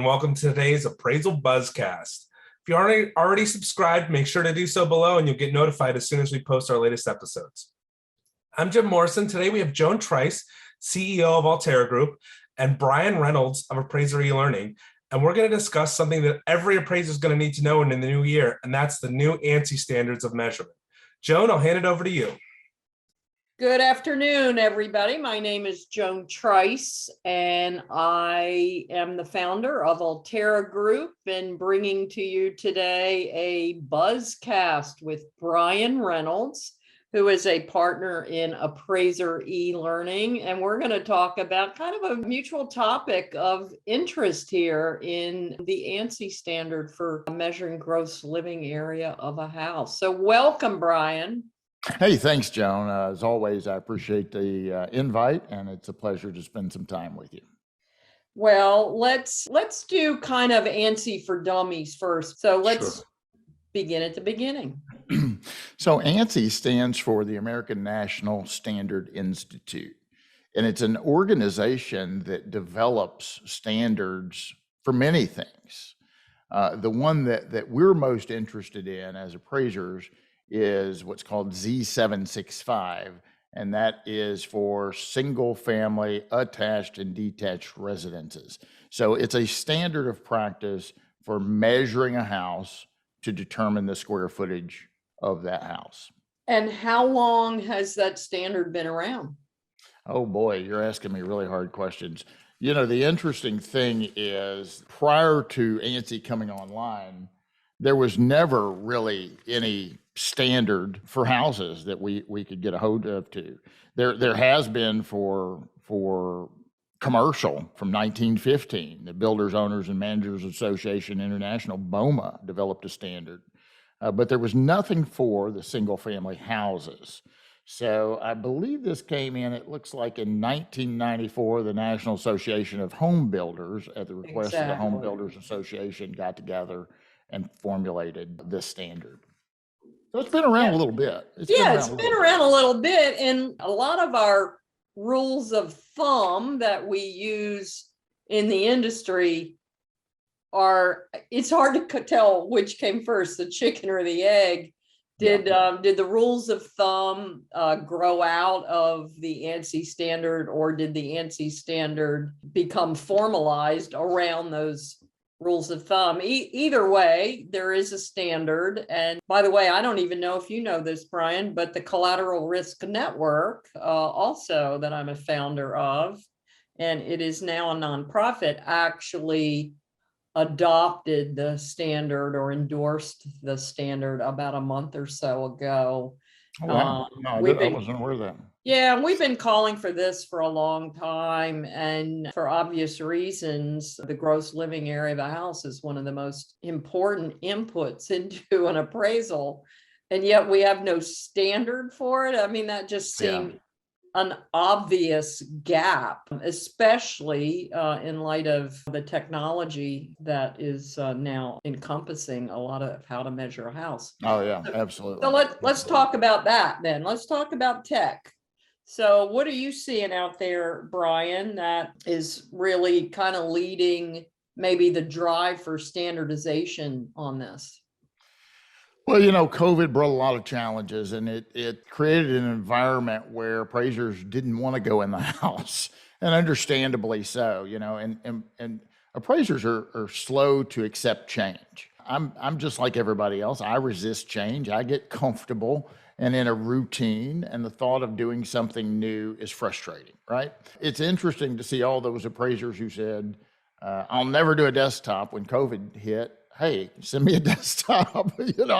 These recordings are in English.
welcome to today's Appraisal Buzzcast. If you aren't already subscribed, make sure to do so below and you'll get notified as soon as we post our latest episodes. I'm Jim Morrison. Today we have Joan Trice, CEO of Allterra Group, and Bryan Reynolds of Appraiser eLearning. And we're going to discuss something that every appraiser is going to need to know in the new year, and that's the new Ansi standards of measurement. Joan, I'll hand it over to you. Good afternoon, everybody. My name is Joan Trice, and I am the founder of Allterra Group and bringing to you today a Buzzcast with Bryan Reynolds, who is a partner in Appraiser eLearning. And we're going to talk about kind of a mutual topic of interest here in the Ansi standard for measuring gross living area of a house. So welcome, Bryan. Hey, thanks, Joan. As always, I appreciate the invite, and it's a pleasure to spend some time with you. Well, let's do kind of Ansi for dummies first. So let's begin at the beginning. So Ansi stands for the American National Standard Institute, and it's an organization that develops standards for many things. The one that we're most interested in as appraisers is what's called Z765, and that is for single family attached and detached residences. So it's a standard of practice for measuring a house to determine the square footage of that house. And how long has that standard been around? Oh boy, you're asking me really hard questions. You know, the interesting thing is prior to Ansi coming online, there was never really any standard for houses that we could get a hold of to. There has been for commercial from 1915. The Builders, Owners, and Managers Association International, BOMA, developed a standard. But there was nothing for the single family houses. So I believe this came in, it looks like in 1994, the National Association of Home Builders, at the request of the Home Builders Association, got together and formulated this standard. So it's been around a little bit. It's been around a little bit. And a lot of our rules of thumb that we use in the industry it's hard to tell which came first, the chicken or the egg. Did the rules of thumb grow out of the Ansi standard, or did the Ansi standard become formalized around those rules of thumb? Either way, there is a standard. And by the way, I don't even know if you know this, Bryan, but the Collateral Risk Network, also that I'm a founder of, and it is now a nonprofit, actually adopted the standard or endorsed the standard about a month or so ago. Oh, wow. No, I wasn't aware of that. Yeah, we've been calling for this for a long time, and for obvious reasons, the gross living area of a house is one of the most important inputs into an appraisal, and yet we have no standard for it. I mean, that just seemed an obvious gap, especially in light of the technology that is now encompassing a lot of how to measure a house. Oh yeah, absolutely. So let's talk about that then. Let's talk about tech. So what are you seeing out there, Bryan, that is really kind of leading maybe the drive for standardization on this? Well, you know, COVID brought a lot of challenges, and it created an environment where appraisers didn't want to go in the house, and understandably so, you know, and appraisers are slow to accept change. I'm just like everybody else. I resist change. I get comfortable and in a routine, and the thought of doing something new is frustrating, right? It's interesting to see all those appraisers who said, I'll never do a desktop when COVID hit. Hey, send me a desktop. You know,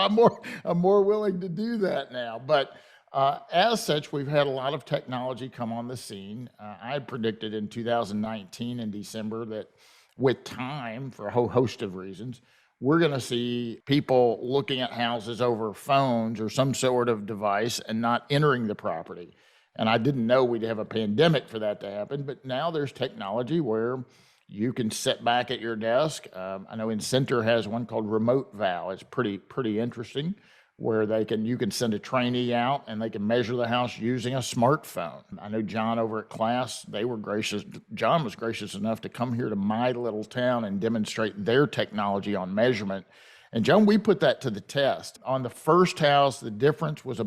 I'm more willing to do that now. But as such, we've had a lot of technology come on the scene. I predicted in 2019 in December that with time, for a whole host of reasons, we're going to see people looking at houses over phones or some sort of device and not entering the property. And I didn't know we'd have a pandemic for that to happen, but now there's technology where you can sit back at your desk. I know Incenter has one called Remote Val. It's pretty interesting, where you can send a trainee out and they can measure the house using a smartphone. I know John over at class, John was gracious enough to come here to my little town and demonstrate their technology on measurement. And Joan, we put that to the test. On the first house, the difference was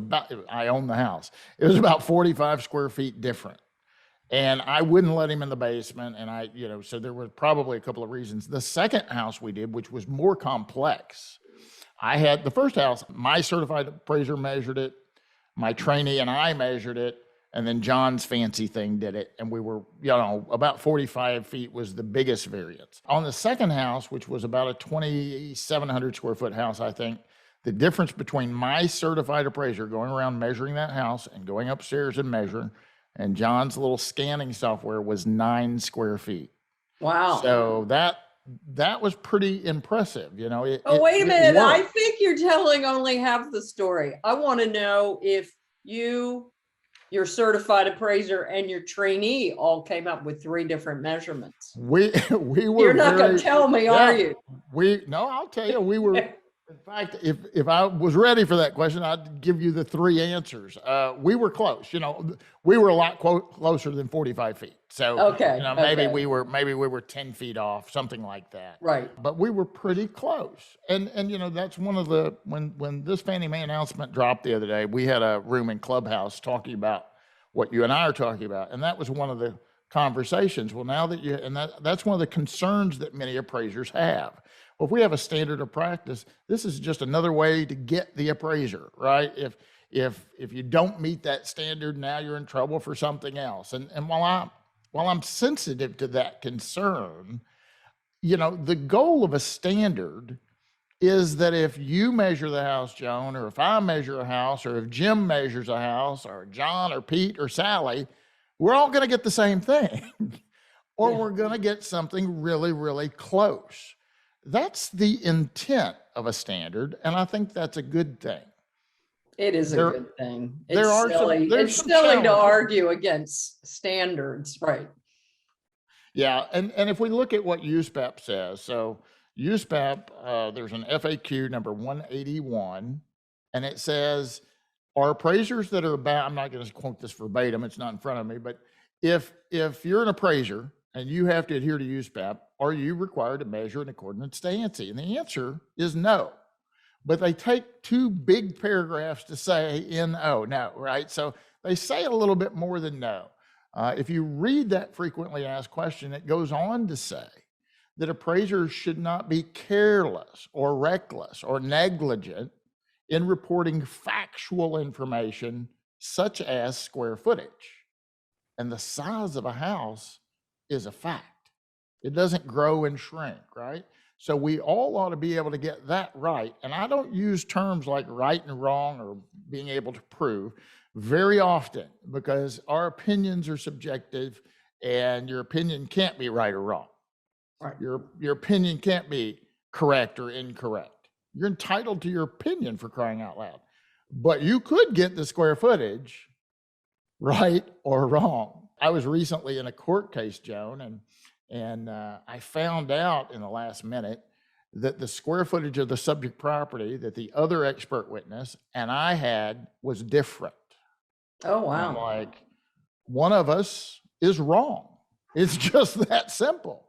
I own the house. It was about 45 square feet different. And I wouldn't let him in the basement. And so there were probably a couple of reasons. The second house we did, which was more complex, I had the first house, my certified appraiser measured it, my trainee and I measured it, and then John's fancy thing did it. And we were, about 45 feet was the biggest variance. On the second house, which was about a 2,700 square foot house, I think, the difference between my certified appraiser going around measuring that house and going upstairs and measuring, and John's little scanning software was 9 square feet. Wow. So that was pretty impressive. Wait a minute. I think you're telling only half the story. I want to know if your certified appraiser and your trainee all came up with 3 different measurements. We were. You're not going to tell me, are you? No, I'll tell you. We were. In fact, if I was ready for that question, I'd give you the 3 answers. We were close. We were a lot closer than 45 feet. So maybe we were 10 feet off, something like that. Right. But we were pretty close. And that's one of the when this Fannie Mae announcement dropped the other day, we had a room in Clubhouse talking about what you and I are talking about, and that was one of the conversations. Well, now that that's one of the concerns that many appraisers have. Well, if we have a standard of practice, this is just another way to get the appraiser, right? If you don't meet that standard, now you're in trouble for something else. And while I'm sensitive to that concern, the goal of a standard is that if you measure the house, Joan, or if I measure a house, or if Jim measures a house, or John or Pete or Sally, we're all going to get the same thing, or we're going to get something really, really close. That's the intent of a standard, and I think that's a good thing. It is a good thing. It's silly to argue against standards, right? Yeah, and if we look at what USPAP says, so USPAP, there's an FAQ number 181, and it says, are appraisers that are about, I'm not going to quote this verbatim, it's not in front of me, but if you're an appraiser and you have to adhere to USPAP, are you required to measure in accordance to Ansi? And the answer is no. But they take 2 big paragraphs to say no, right? So they say a little bit more than no. If you read that frequently asked question, it goes on to say that appraisers should not be careless or reckless or negligent in reporting factual information such as square footage. And the size of a house is a fact. It doesn't grow and shrink, right? So we all ought to be able to get that right. And I don't use terms like right and wrong or being able to prove very often, because our opinions are subjective and your opinion can't be right or wrong. Right. Your opinion can't be correct or incorrect. You're entitled to your opinion, for crying out loud. But you could get the square footage right or wrong. I was recently in a court case, Joan, and I found out in the last minute that the square footage of the subject property that the other expert witness and I had was different. Oh, wow. I'm like, one of us is wrong. It's just that simple.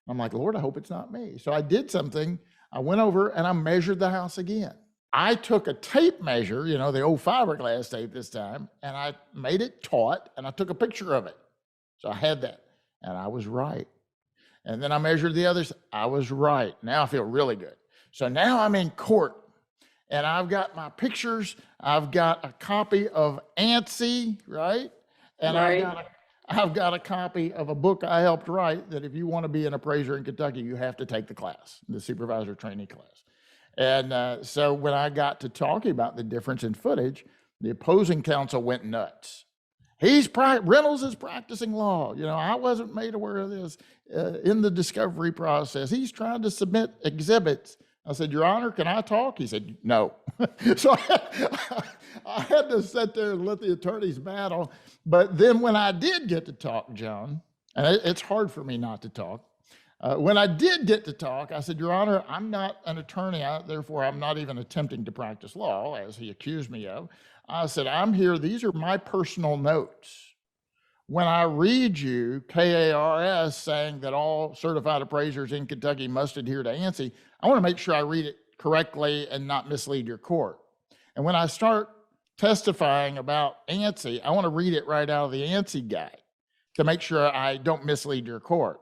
I'm like, Lord, I hope it's not me. So I did something. I went over and I measured the house again. I took a tape measure, the old fiberglass tape this time, and I made it taut and I took a picture of it. So I had that and I was right. And then I measured the others. I was right. Now I feel really good. So now I'm in court and I've got my pictures. I've got a copy of Ansi, right? And right. I've got a copy of a book I helped write that if you want to be an appraiser in Kentucky, you have to take the class, the supervisor trainee class. And so when I got to talking about the difference in footage, the opposing counsel went nuts. Reynolds is practicing law. I wasn't made aware of this in the discovery process. He's trying to submit exhibits. I said, Your Honor, can I talk? He said, no. So I had to sit there and let the attorneys battle. But then when I did get to talk, Joan, and it's hard for me not to talk, When I did get to talk, I said, Your Honor, I'm not an attorney, therefore I'm not even attempting to practice law, as he accused me of. I said, I'm here, these are my personal notes. When I read you KARS saying that all certified appraisers in Kentucky must adhere to Ansi, I want to make sure I read it correctly and not mislead your court. And when I start testifying about Ansi, I want to read it right out of the Ansi guide to make sure I don't mislead your court.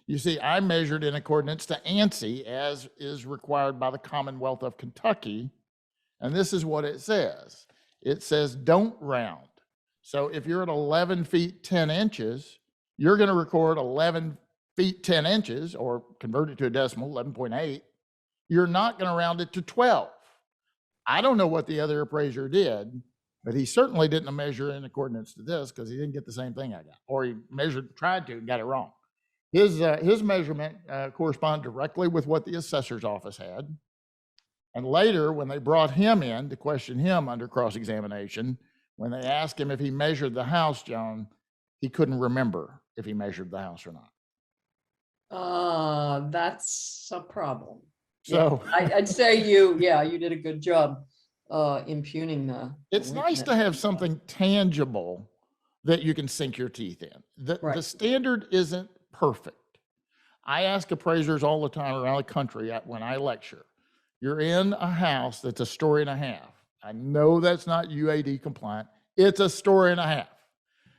You see, I measured in accordance to Ansi as is required by the Commonwealth of Kentucky. And this is what it says. It says, don't round. So if you're at 11 feet, 10 inches, you're going to record 11 feet, 10 inches, or convert it to a decimal, 11.8. You're not going to round it to 12. I don't know what the other appraiser did, but he certainly didn't measure in accordance to this because he didn't get the same thing I got, or he tried to and got it wrong. His measurement corresponded directly with what the assessor's office had. And later, when they brought him in to question him under cross-examination, when they asked him if he measured the house, Joan, he couldn't remember if he measured the house or not. That's a problem. So yeah, I'd say you did a good job impugning the. It's nice to have something tangible that you can sink your teeth in. The standard isn't perfect. I ask appraisers all the time around the country when I lecture, you're in a house that's a story and a half. I know that's not UAD compliant. It's a story and a half.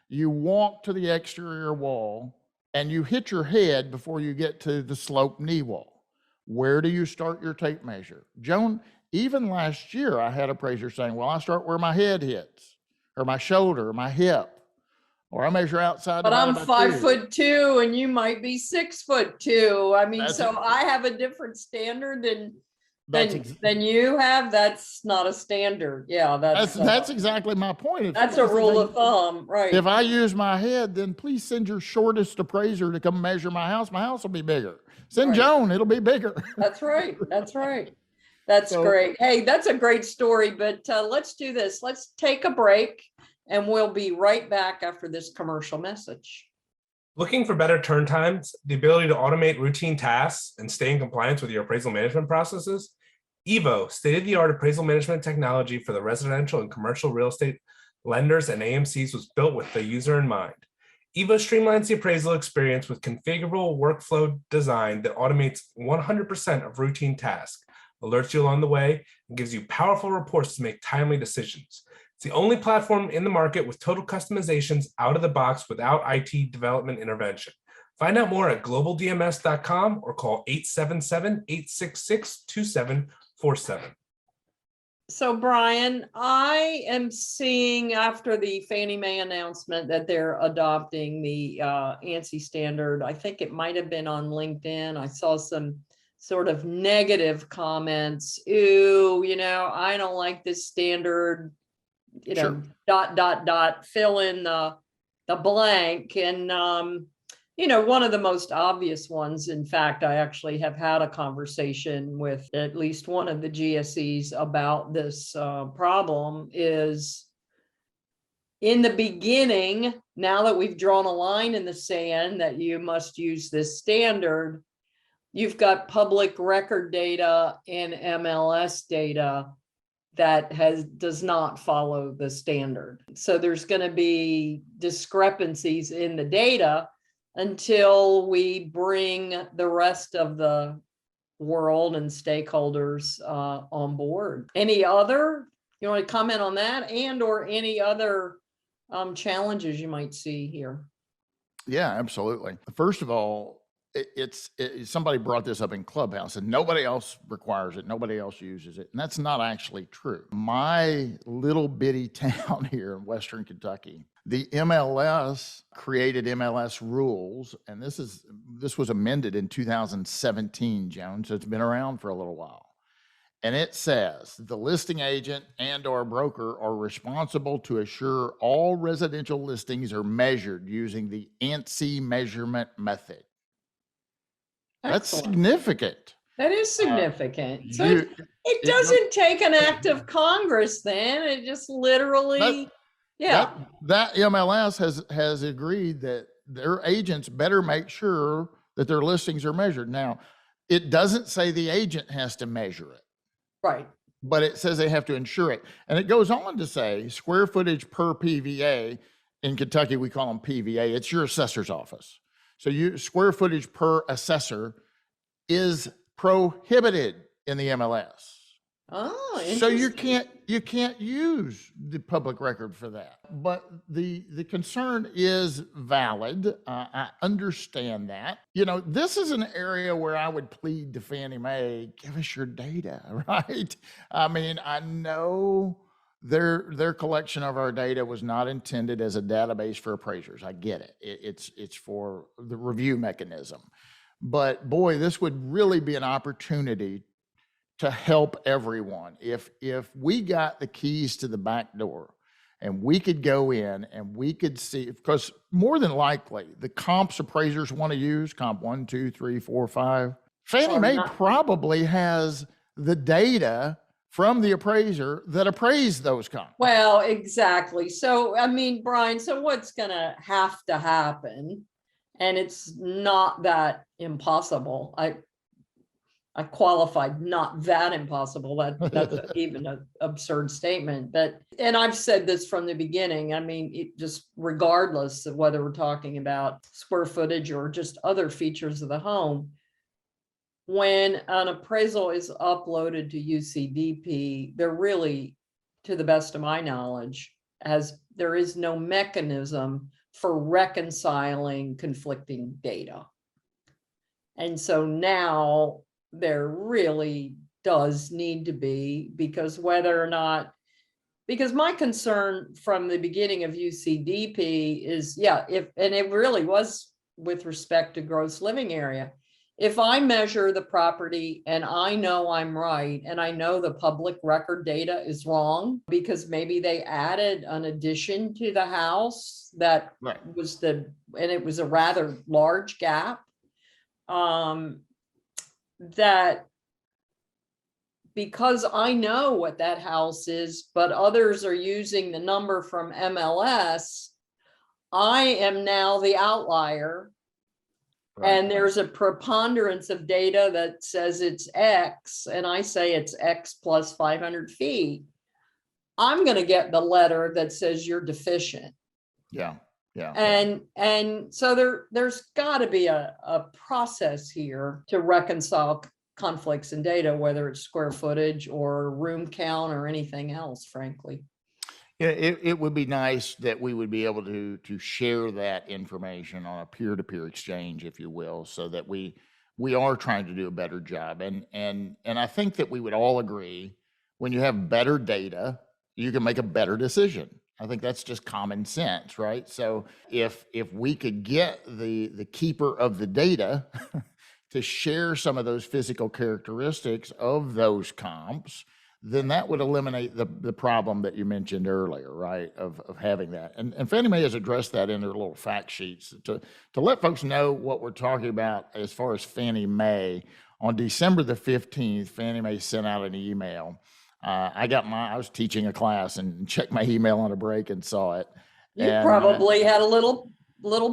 You walk to the exterior wall and you hit your head before you get to the slope knee wall. Where do you start your tape measure? Joan, even last year, I had appraisers saying, well, I start where my head hits, or my shoulder, or my hip, or I measure outside. But I'm 5'2" and you might be 6'2". I mean, I have a different standard than you have. That's not a standard. Yeah, that's exactly my point. That's a rule of thumb, right? If I use my head, then please send your shortest appraiser to come measure my house. My house will be bigger. Send Joan, it'll be bigger. That's right. That's right. That's great. Hey, that's a great story, but let's do this. Let's take a break and we'll be right back after this commercial message. Looking for better turn times, the ability to automate routine tasks, and stay in compliance with your appraisal management processes? Evo, state-of-the-art appraisal management technology for the residential and commercial real estate lenders and AMCs, was built with the user in mind. Evo streamlines the appraisal experience with configurable workflow design that automates 100% of routine tasks, alerts you along the way, and gives you powerful reports to make timely decisions. It's the only platform in the market with total customizations out of the box without IT development intervention. Find out more at globaldms.com or call 877-866-2747. So, Bryan, I am seeing after the Fannie Mae announcement that they're adopting the ANSI standard. I think it might have been on LinkedIn. I saw some sort of negative comments. Ooh, I don't like this standard. Sure. ... fill in the blank. And, one of the most obvious ones, in fact, I actually have had a conversation with at least one of the GSEs about this problem, is in the beginning, now that we've drawn a line in the sand that you must use this standard, you've got public record data and MLS data that does not follow the standard. So there's going to be discrepancies in the data until we bring the rest of the world and stakeholders on board. You want to comment on that or any other challenges you might see here? Yeah, absolutely. First of all, somebody brought this up in Clubhouse and nobody else requires it. Nobody else uses it. And that's not actually true. My little bitty town here in Western Kentucky, the MLS created MLS rules. And this was amended in 2017, Joan. So it's been around for a little while. And it says the listing agent and/or broker are responsible to assure all residential listings are measured using the ANSI measurement method. That's significant. That is significant. So it doesn't take an act of Congress then. It just literally, That MLS has agreed that their agents better make sure that their listings are measured. Now, it doesn't say the agent has to measure it, Right. but it says they have to insure it. And it goes on to say square footage per PVA. In Kentucky, we call them PVA. It's your assessor's office. So square footage per assessor is prohibited in the MLS. Oh, So you interesting. can't use the public record for that. But the concern is valid. I understand that. This is an area where I would plead to Fannie Mae, give us your data, right? I mean, I know their collection of our data was not intended as a database for appraisers. I get it. It's for the review mechanism. But boy, this would really be an opportunity to help everyone. If we got the keys to the back door and we could go in and we could see, because more than likely the comps appraisers want to use, comp 1, 2, 3, 4, 5, Fannie Mae probably has the data from the appraiser that appraised those comps. Well, exactly. So, I mean, Bryan, so what's going to have to happen? And it's not that impossible. I qualified not that impossible. That's even an absurd statement. And I've said this from the beginning. I mean, it just regardless of whether we're talking about square footage or just other features of the home, when an appraisal is uploaded to UCDP, there really, to the best of my knowledge, there is no mechanism for reconciling conflicting data. And so now there really does need to be, because my concern from the beginning of UCDP is, and it really was with respect to gross living area. If I measure the property and I know I'm right, and I know the public record data is wrong because maybe they added an addition to the house that was and it was a rather large gap, that because I know what that house is, but others are using the number from MLS, I am now the outlier. Right. And there's a preponderance of data that says it's X, and I say it's X plus 500 feet. I'm going to get the letter that says you're deficient. Yeah. And so there's got to be a process here to reconcile conflicts in data, whether it's square footage or room count or anything else, frankly. Yeah, it would be nice that we would be able to share that information on a peer-to-peer exchange, if you will, so that we are trying to do a better job. And I think that we would all agree, when you have better data, you can make a better decision. I think that's just common sense, right? So if we could get the keeper of the data to share some of those physical characteristics of those comps, then that would eliminate the problem that you mentioned earlier, right? Of having that. And Fannie Mae has addressed that in their little fact sheets to let folks know what we're talking about as far as Fannie Mae. On December the 15th, Fannie Mae sent out an email. I was teaching a class and checked my email on a break and saw it. You probably had a little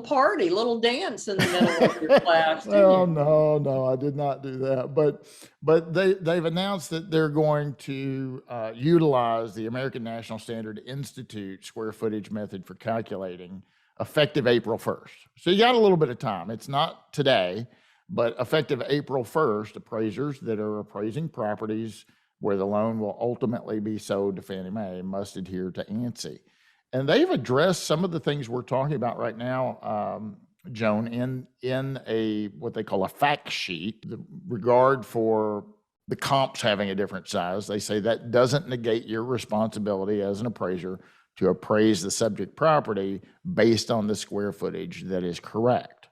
party, little dance in the middle of your class. Well, no, I did not do that. But they've announced that they're going to utilize the American National Standard Institute square footage method for calculating effective April 1st. So you got a little bit of time. It's not today, but effective April 1st, appraisers that are appraising properties where the loan will ultimately be sold to Fannie Mae must adhere to Ansi. And they've addressed some of the things we're talking about right now, Joan, in a what they call a fact sheet, the regard for the comps having a different size. They say that doesn't negate your responsibility as an appraiser to appraise the subject property based on the square footage that is correct.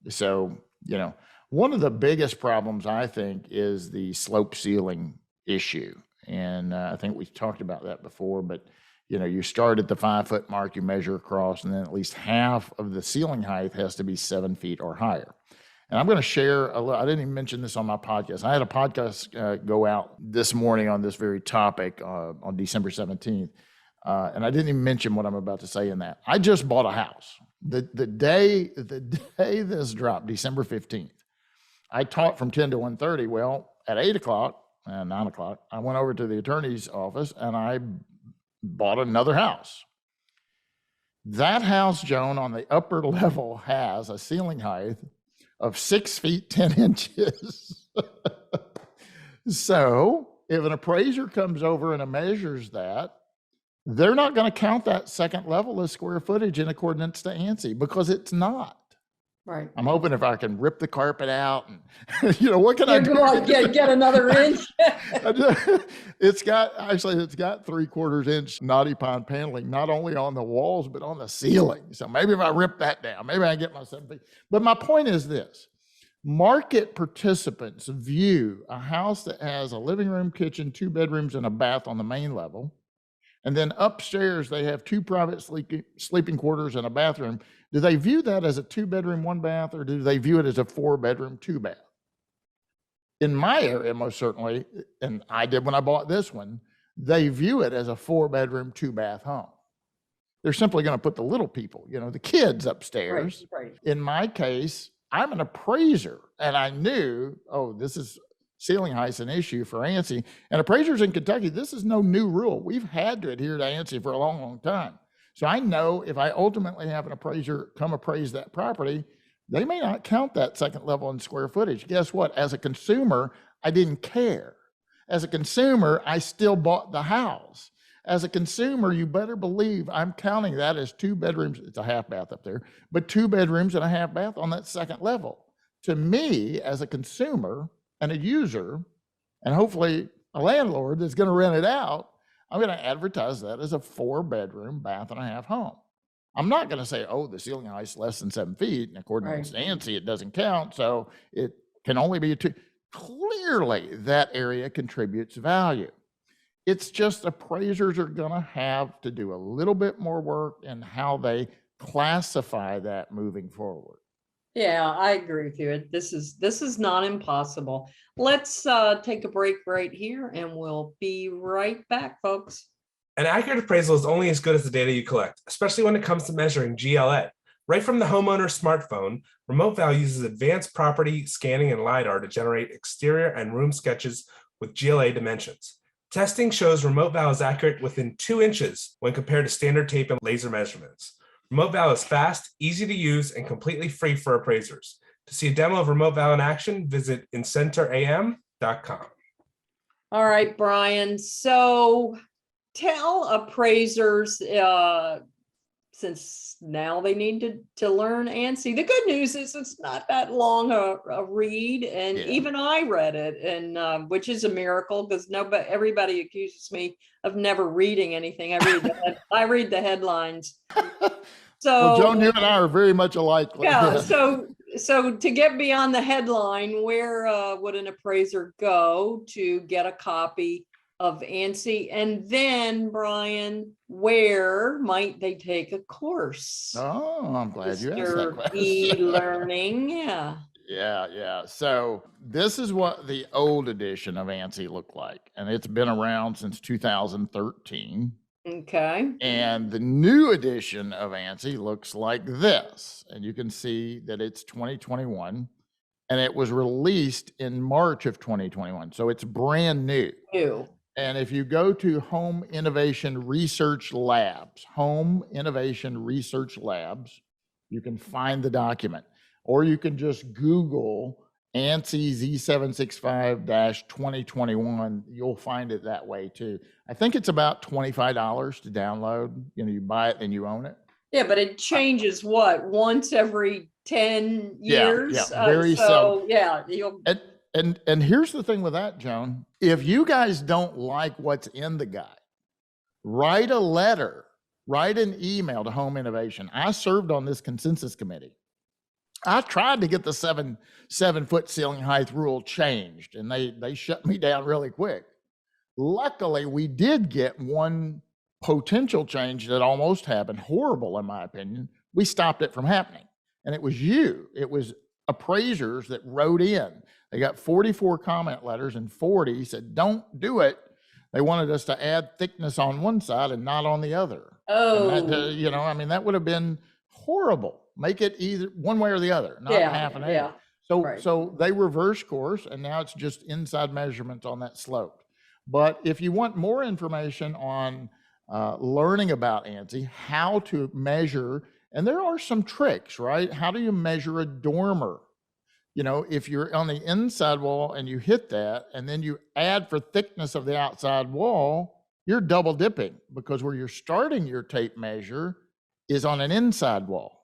So, one of the biggest problems, I think, is the slope ceiling issue. And I think we've talked about that before, but you start at the 5-foot mark, you measure across, and then at least half of the ceiling height has to be 7 feet or higher. And I'm going to share I didn't even mention this on my podcast. I had a podcast go out this morning on this very topic on December 17th And I didn't even mention what I'm about to say in that. I just bought a house. The day this dropped, December 15th, I taught from 10 to 1:30. Well, at 8 o'clock and 9 o'clock, I went over to the attorney's office and I bought another house. That house, Joan, on the upper level has a ceiling height of 6 feet, 10 inches. So if an appraiser comes over and measures that, they're not going to count that second level as square footage in accordance to Ansi because it's not. Right. I'm hoping if I can rip the carpet out and, what can I do? Get another inch. It's got 3/4 inch knotty pine paneling, not only on the walls, but on the ceiling. So maybe if I rip that down, maybe I can get my 7 feet. But my point is this. Market participants view a house that has a living room, kitchen, 2 bedrooms, and a bath on the main level. And then upstairs, they have 2 private sleeping quarters and a bathroom. Do they view that as a 2-bedroom, 1 bath, or do they view it as a 4-bedroom, 2 bath? In my area, most certainly, and I did when I bought this one, they view it as a 4-bedroom, 2 bath home. They're simply going to put the little people, the kids upstairs. Right. In my case, I'm an appraiser, and I knew, this is ceiling height's an issue for Ansi. And appraisers in Kentucky, this is no new rule. We've had to adhere to Ansi for a long, long time. So I know if I ultimately have an appraiser come appraise that property, they may not count that second level in square footage. Guess what? As a consumer, I didn't care. As a consumer, I still bought the house. As a consumer, you better believe I'm counting that as 2 bedrooms. It's a half bath up there, but 2 bedrooms and a half bath on that second level. To me, as a consumer and a user, and hopefully a landlord that's going to rent it out, I'm going to advertise that as a 4-bedroom, bath and a half home. I'm not going to say, the ceiling height's less than 7 feet, and according to Ansi, it doesn't count, so it can only be a 2. Clearly, that area contributes value. It's just appraisers are going to have to do a little bit more work in how they classify that moving forward. Yeah, I agree with you. This is not impossible. Let's take a break right here and we'll be right back, folks. An accurate appraisal is only as good as the data you collect, especially when it comes to measuring GLA. Right from the homeowner's smartphone, Remote Val uses advanced property scanning and LiDAR to generate exterior and room sketches with GLA dimensions. Testing shows Remote Val is accurate within 2 inches when compared to standard tape and laser measurements. Remote Val is fast, easy to use, and completely free for appraisers. To see a demo of Remote Val in action, visit incenteram.com. All right, Bryan. So tell appraisers, since now they need to learn Ansi. The good news is it's not that long a read, and even I read it, and which is a miracle because everybody accuses me of never reading anything. I read the headlines. So Joan, you and I are very much alike. Yeah. So to get beyond the headline, where would an appraiser go to get a copy of Ansi? And then, Bryan, where might they take a course? Oh, I'm glad you asked that question. eLearning, yeah. Yeah. So this is what the old edition of Ansi looked like, and it's been around since 2013. Okay. And the new edition of Ansi looks like this, and you can see that it's 2021, and it was released in March of 2021, so it's brand new. And if you go to Home Innovation Research Labs, you can find the document, or you can just Google Ansi Z765-2021. You'll find it that way too. I think it's about $25 to download. You buy it and you own it. Yeah, but it changes once every 10 years. Yeah, very so. Yeah. And here's the thing with that, Joan. If you guys don't like what's in the guide, write a letter, write an email to Home Innovation. I served on this consensus committee. I tried to get the 7-foot ceiling height rule changed, and they shut me down really quick. Luckily, we did get one potential change that almost happened, horrible in my opinion. We stopped it from happening, and it was you. It was appraisers that wrote in. They got 44 comment letters, and 40 said, don't do it. They wanted us to add thickness on one side and not on the other. Oh, And that, you know, I mean, that would have been horrible. Make it either one way or the other, not yeah, half and half. yeah. So, right. so they reverse course, and now it's just inside measurements on that slope. But if you want more information on learning about Ansi, how to measure, and there are some tricks, right? How do you measure a dormer? You know, if you're on the inside wall and you hit that, and then you add for thickness of the outside wall, you're double dipping, because where you're starting your tape measure is on an inside wall,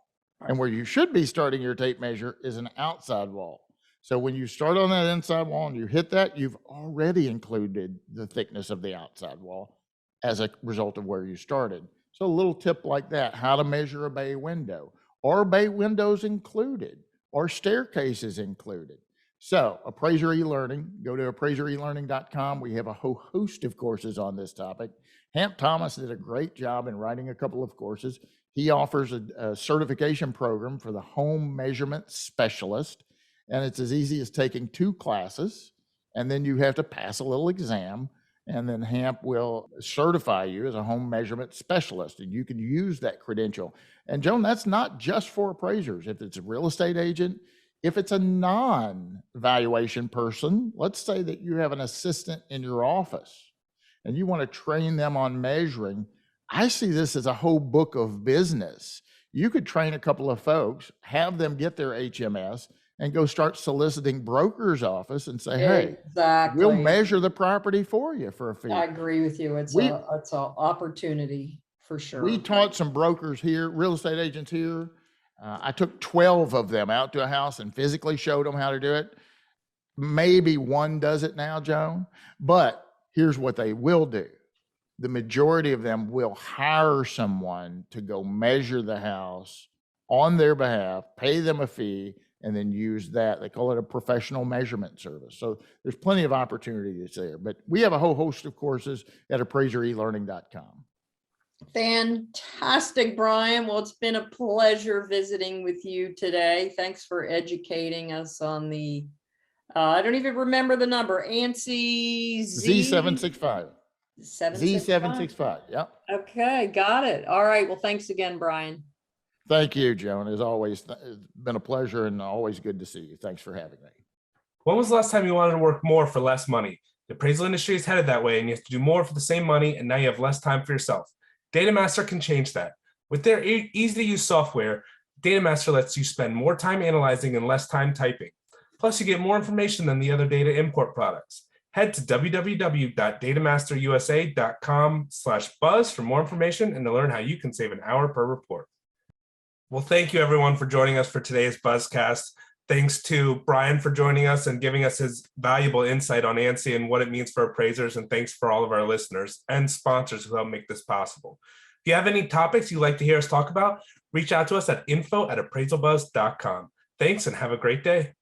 and where you should be starting your tape measure is an outside wall. So when you start on that inside wall and you hit that, you've already included the thickness of the outside wall as a result of where you started. So a little tip like that: how to measure a bay window. Are bay windows included? Are staircases included? So Appraiser eLearning, go to appraisereLearning.com. We have a whole host of courses on this topic. Hamp Thomas did a great job in writing a couple of courses. He offers a certification program for the home measurement specialist, and it's as easy as taking 2 classes, and then you have to pass a little exam, and then Hamp will certify you as a home measurement specialist, and you can use that credential. And Joan, that's not just for appraisers. If it's a real estate agent, if it's a non-valuation person, let's say that you have an assistant in your office and you want to train them on measuring, I see this as a whole book of business. You could train a couple of folks, have them get their HMS, and go start soliciting broker's office and say, hey, exactly. we'll measure the property for you for a fee. I agree with you. It's an opportunity for sure. We taught some brokers here, real estate agents here. I took 12 of them out to a house and physically showed them how to do it. Maybe one does it now, Joan, but here's what they will do. The majority of them will hire someone to go measure the house on their behalf, pay them a fee, and then use that. They call it a professional measurement service. So there's plenty of opportunities there, but we have a whole host of courses at appraisereLearning.com. Fantastic, Bryan. Well, it's been a pleasure visiting with you today. Thanks for educating us on the, I don't even remember the number, Ansi Z765. 765. Z765, yep. Okay, got it. All right. Well, thanks again, Bryan. Thank you, Joan. As always, it's been a pleasure and always good to see you. Thanks for having me. When was the last time you wanted to work more for less money? The appraisal industry is headed that way, and you have to do more for the same money, and now you have less time for yourself. DataMaster can change that. With their easy-to-use software, DataMaster lets you spend more time analyzing and less time typing. Plus, you get more information than the other data import products. Head to www.datamasterusa.com/buzz for more information and to learn how you can save an hour per report. Well, thank you everyone for joining us for today's Buzzcast. Thanks to Bryan for joining us and giving us his valuable insight on Ansi and what it means for appraisers. And thanks for all of our listeners and sponsors who help make this possible. If you have any topics you'd like to hear us talk about, reach out to us at info@appraisalbuzz.com. Thanks and have a great day.